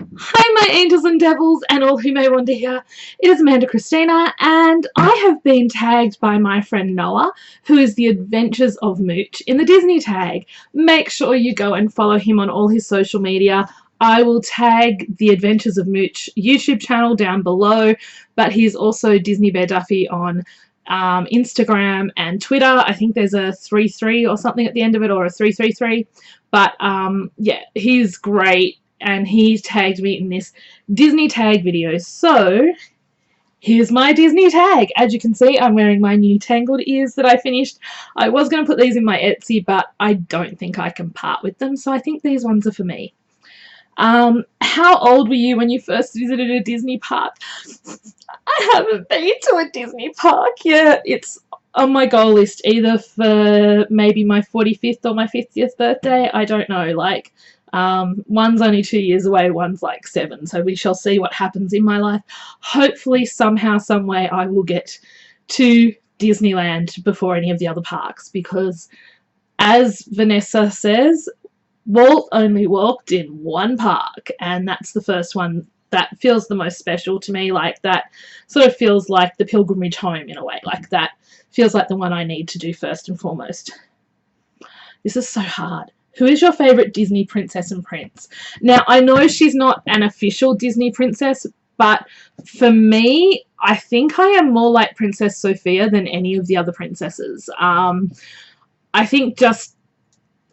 Hi, my angels and devils, and all who may wander here. It is Amanda Christina, and I have been tagged by my friend Noah, who is the Adventures of Mooch, in the Disney tag. Make sure you go and follow him on all his social media. I will tag the Adventures of Mooch YouTube channel down below, but he's also Disney Bear Duffy on Instagram and Twitter. I think there's a 33 or something at the end of it, or a 333. But yeah, he's great. And he tagged me in this Disney tag video. So here's my Disney tag. As you can see, I'm wearing my new tangled ears that I finished. I was going to put these in my Etsy, but I don't think I can part with them, so I think these ones are for me. How old were you when you first visited a Disney park? I haven't been to a Disney park yet. It's on my goal list, either for maybe my 45th or my 50th birthday. I don't know, like, one's only 2 years away, one's like 7, so we shall see what happens in my life. Hopefully somehow, some way, I will get to Disneyland before any of the other parks, because as Vanessa says, Walt only walked in one park, and that's the first one that feels the most special to me. Like, that sort of feels like the pilgrimage home in a way. Like, that feels like the one I need to do first and foremost. This is so hard. Who is your favourite Disney princess and prince? Now, I know she's not an official Disney princess, but for me, I think I am more like Princess Sophia than any of the other princesses. I think just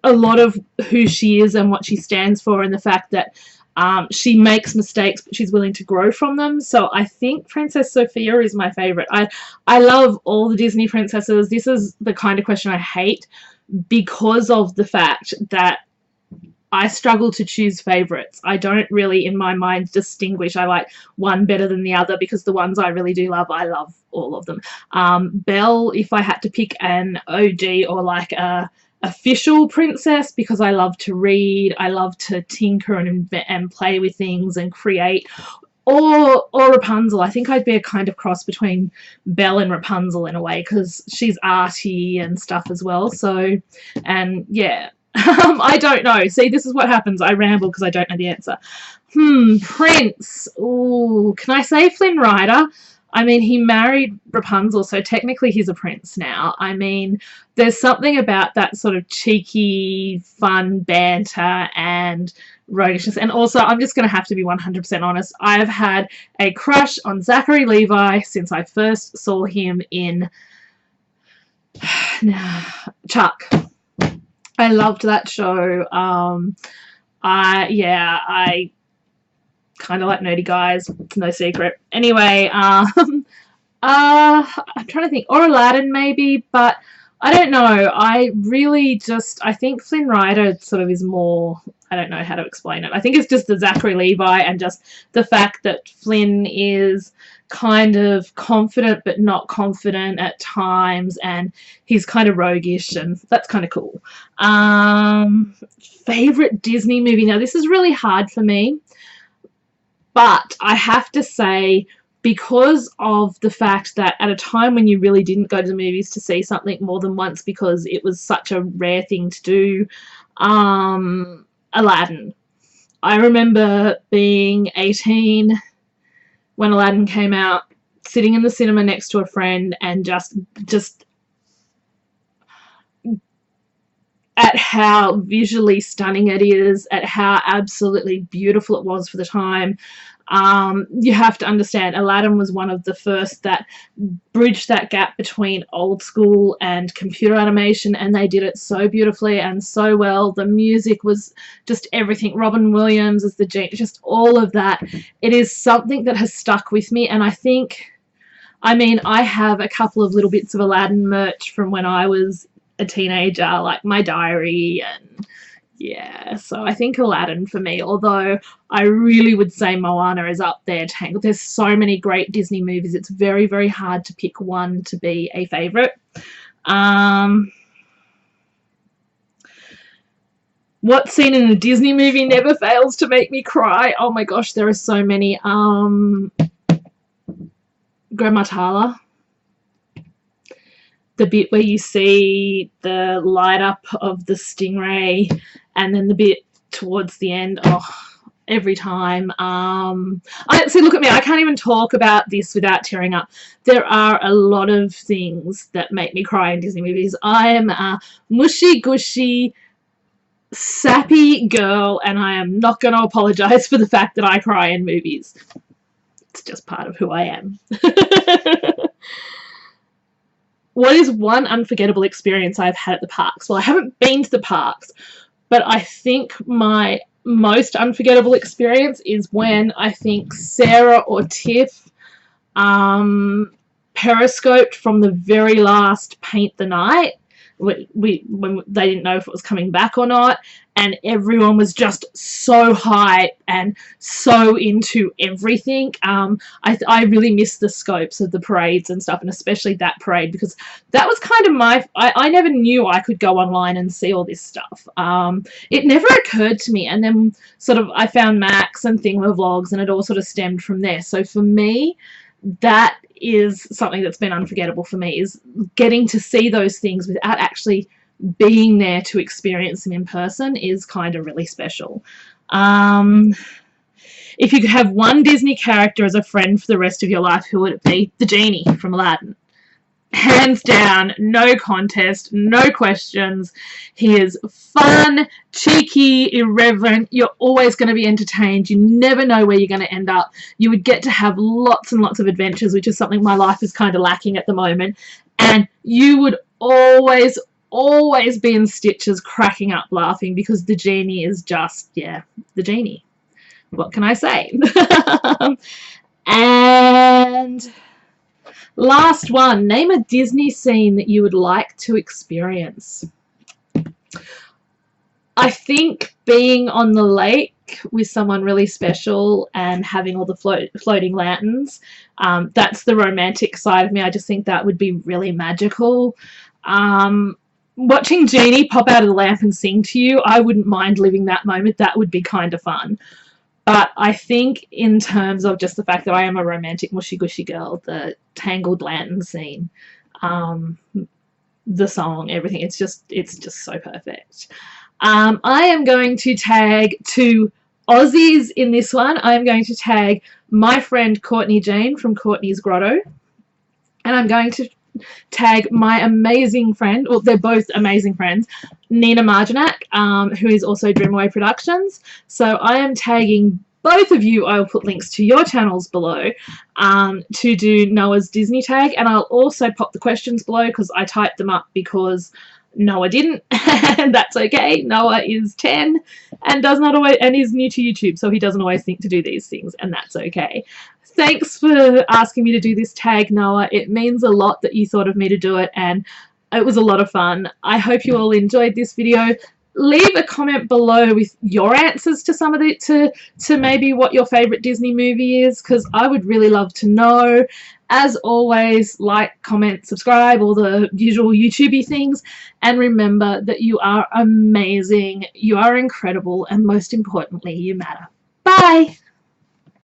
a lot of who she is and what she stands for, and the fact that she makes mistakes but she's willing to grow from them. So I think Princess Sophia is my favourite. I love all the Disney princesses. This is the kind of question I hate, because of the fact that I struggle to choose favourites. I don't really, in my mind, distinguish. I like one better than the other, because the ones I really do love, I love all of them. Belle, if I had to pick an OG or like a official princess, because I love to read, I love to tinker and play with things and create. Or Rapunzel. I think I'd be a kind of cross between Belle and Rapunzel in a way, because she's arty and stuff as well. So, and yeah, I don't know. See, this is what happens. I ramble because I don't know the answer. Prince. Ooh, can I say Flynn Rider? I mean, he married Rapunzel, so technically he's a prince now. I mean, there's something about that sort of cheeky, fun banter and roguishness. And also, I'm just going to have to be 100% honest. I have had a crush on Zachary Levi since I first saw him in Chuck. I loved that show. I kind of like nerdy guys. It's no secret. Anyway, I'm trying to think. Or Aladdin maybe, but I don't know. I think Flynn Rider sort of is more, I don't know how to explain it. I think it's just the Zachary Levi, and just the fact that Flynn is kind of confident but not confident at times, and he's kind of roguish, and that's kind of cool. Favorite Disney movie? Now, this is really hard for me, but I have to say, because of the fact that at a time when you really didn't go to the movies to see something more than once because it was such a rare thing to do, Aladdin. I remember being 18 when Aladdin came out, sitting in the cinema next to a friend, and just at how visually stunning it is, at how absolutely beautiful it was for the time. You have to understand, Aladdin was one of the first that bridged that gap between old school and computer animation, and they did it so beautifully and so well. The music was just everything. Robin Williams as the genie, just all of that. It is something that has stuck with me, and I think, I mean, I have a couple of little bits of Aladdin merch from when I was a teenager, like my diary, and yeah, so I think Aladdin for me, although I really would say Moana is up there. Tangled. There's so many great Disney movies, it's very, very hard to pick one to be a favourite. What scene in a Disney movie never fails to make me cry? Oh my gosh, there are so many. Grandma Tala. The bit where you see the light up of the stingray, and then the bit towards the end. Oh, every time. See, look at me. I can't even talk about this without tearing up. There are a lot of things that make me cry in Disney movies. I am a mushy gushy sappy girl, and I am not going to apologize for the fact that I cry in movies. It's just part of who I am. What is one unforgettable experience I've had at the parks? Well, I haven't been to the parks, but I think my most unforgettable experience is when I think Sarah or Tiff periscoped from the very last Paint the Night. When they didn't know if it was coming back or not, and everyone was just so hyped and so into everything. I really missed the scopes of the parades and stuff, and especially that parade, because that was kind of I never knew I could go online and see all this stuff. It never occurred to me, and then sort of I found Max and Thingamavlogs, and it all sort of stemmed from there. So for me, that is something that's been unforgettable for me, is getting to see those things without actually being there to experience them in person is kind of really special. If you could have one Disney character as a friend for the rest of your life, who would it be? The genie from Aladdin. Hands down, no contest, no questions. He is fun, cheeky, irreverent. You're always going to be entertained. You never know where you're going to end up. You would get to have lots and lots of adventures, which is something my life is kind of lacking at the moment. And you would always be in stitches, cracking up laughing, because the genie is just, yeah, the genie. What can I say? And last one, name a Disney scene that you would like to experience. I think being on the lake with someone really special and having all the floating lanterns, that's the romantic side of me. I just think that would be really magical. Watching Genie pop out of the lamp and sing to you, I wouldn't mind living that moment. That would be kind of fun. But I think in terms of just the fact that I am a romantic mushy-gushy girl, the Tangled Lantern scene, the song, everything, it's just so perfect. I am going to tag 2 Aussies in this one. I'm going to tag my friend Courtney Jane from Courtney's Grotto. And I'm going to tag my amazing friend, well, they're both amazing friends, Nina Marjinac, who is also Dreamaway Productions. So I am tagging both of you. I will put links to your channels below to do Noah's Disney tag, and I'll also pop the questions below because I typed them up because Noah didn't, and that's okay. Noah is 10 and does not always, and is new to YouTube, so he doesn't always think to do these things, and that's okay. Thanks for asking me to do this tag, Noah. It means a lot that you thought of me to do it, and it was a lot of fun. I hope you all enjoyed this video. Leave a comment below with your answers to some of the to maybe what your favorite Disney movie is, because I would really love to know. As always, like, comment, subscribe, all the usual YouTubey things, and remember that you are amazing, you are incredible, and most importantly, you matter. Bye!